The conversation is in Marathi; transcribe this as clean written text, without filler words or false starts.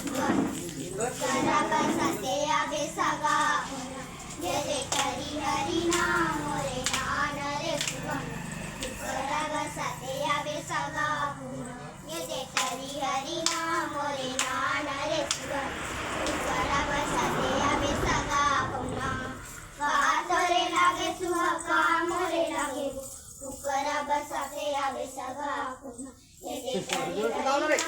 करा बसते आगे सगा ये करी हरि नाम रे नान रे करा बसते आगे सगा ये करी हरि नाम रे नान रे करा बसते आगे सगा कातरे लागे सुहाका मोरे लागे करा बसते आगे सगा ये करी हरि